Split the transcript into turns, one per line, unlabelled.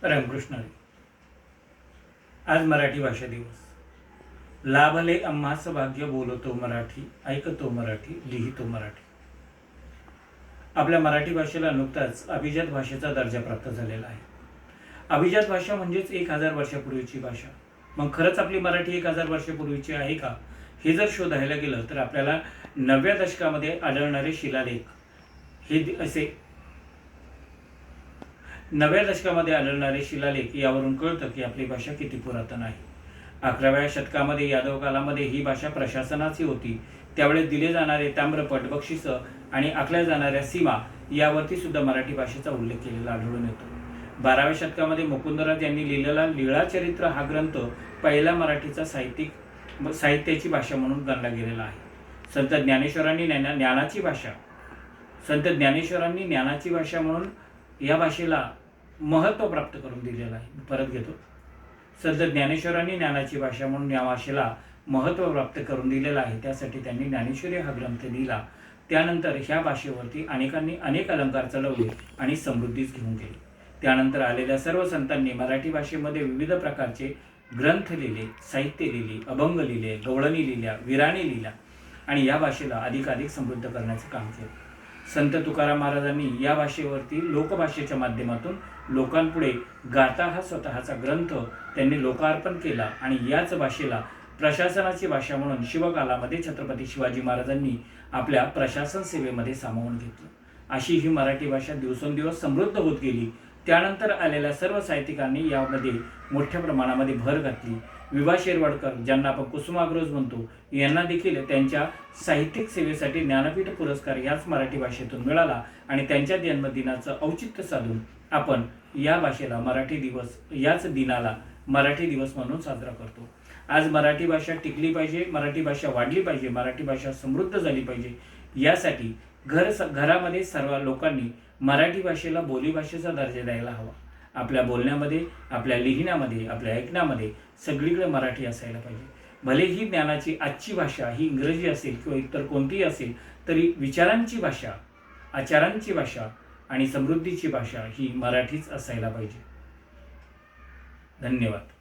रामकृष्ण हरी. आज मराठी भाषा दिवस. लाभले आम्हास भाग्य, बोलतो मराठी, ऐकतो मराठी, लिहितो मराठी. आपल्या मराठी भाषेला नुकताच अभिजात भाषेचा दर्जा प्राप्त झालेला आहे. अभिजात भाषा म्हणजेच 1000 वर्षापूर्वीची भाषा. मग खरंच आपली मराठी 1000 वर्षापूर्वीची आहे का, हे जर शोधायला गेलं तर आपल्याला 9व्या दशकामध्ये आढळणारे शिलालेख हे असे 9व्या दशकामध्ये आढळणारे शिलालेख यावरून कळतं की आपली भाषा किती पुरातन आहे. 11व्या शतकामध्ये यादव कालामध्ये ही भाषा प्रशासनाची होती. त्यावेळेस दिले जाणारे ताम्रपट, बक्षिसं आणि आखल्या जाणाऱ्या सीमा यावरती सुद्धा मराठी भाषेचा उल्लेख केलेला आढळून येतो. 12व्या शतकामध्ये मुकुंदराज यांनी लिहिलेला लीळाचरित्र हा ग्रंथ पहिला मराठीचा साहित्याची भाषा म्हणून गणला गेलेला आहे. संत ज्ञानेश्वरांनी ज्ञानाची भाषा म्हणून या भाषेला महत्त्व प्राप्त करून दिलेलं आहे. परत घेतो. संत ज्ञानेश्वरांनी ज्ञानाची भाषा म्हणून या भाषेला महत्त्व प्राप्त करून दिलेलं आहे. त्यासाठी त्यांनी ज्ञानेश्वरी हा ग्रंथ लिहिला. त्यानंतर ह्या भाषेवरती अनेकांनी अनेक अलंकार चढवले आणि समृद्धीच घेऊन गेले. त्यानंतर आलेल्या सर्व संतांनी मराठी भाषेमध्ये विविध प्रकारचे ग्रंथ लिहिले, साहित्य लिहिले, अभंग लिहिले, गवळणी लिहिल्या, विराणी लिहिल्या आणि या भाषेला अधिकाधिक समृद्ध करण्याचं काम केलं. संत तुकाराम महाराजांनी या भाषेवरती लोकभाषेच्या माध्यमातून लोकांपुढे गाथा हा स्वतःचा ग्रंथ त्यांनी लोकार्पण केला आणि याच भाषेला प्रशासनाची भाषा म्हणून शिवकालामध्ये छत्रपती शिवाजी महाराजांनी आपल्या प्रशासन सेवेमध्ये सामावून घेतलं. अशी ही मराठी भाषा दिवसेंदिवस समृद्ध होत गेली. त्यानंतर आलेल्या सर्व साहित्यिकांनी यामध्ये मोठ्या प्रमाणामध्ये भर घातली. वि. वा. शिरवाडकर, ज्यांना आपण कुसुमाग्रज म्हणतो, यांना देखील त्यांच्या साहित्यिक सेवेसाठी ज्ञानपीठ पुरस्कार याच मराठी भाषेतून मिळाला आणि त्यांच्या जन्मदिनाचं औचित्य साधून आपण या भाषेला याच दिनाला मराठी दिवस म्हणून साजरा करतो. आज मराठी भाषा टिकली पाहिजे, मराठी भाषा वाढली पाहिजे, मराठी भाषा समृद्ध झाली पाहिजे, यासाठी घरामध्ये सर्व लोकांनी मराठी भाषेला बोलीभाषेचा दर्जा द्यायला हवा. आपल्या बोलण्यामध्ये, आपल्या लिहिण्यामध्ये, आपल्या ऐकण्यामध्ये सगळीकडे मराठी असायला पाहिजे. भले ही ज्ञानाची आजची भाषा ही इंग्रजी असेल किंवा इतर कोणतीही असेल, तरी विचारांची भाषा, आचारांची भाषा आणि समृद्धीची भाषा ही मराठीच असायला पाहिजे. धन्यवाद.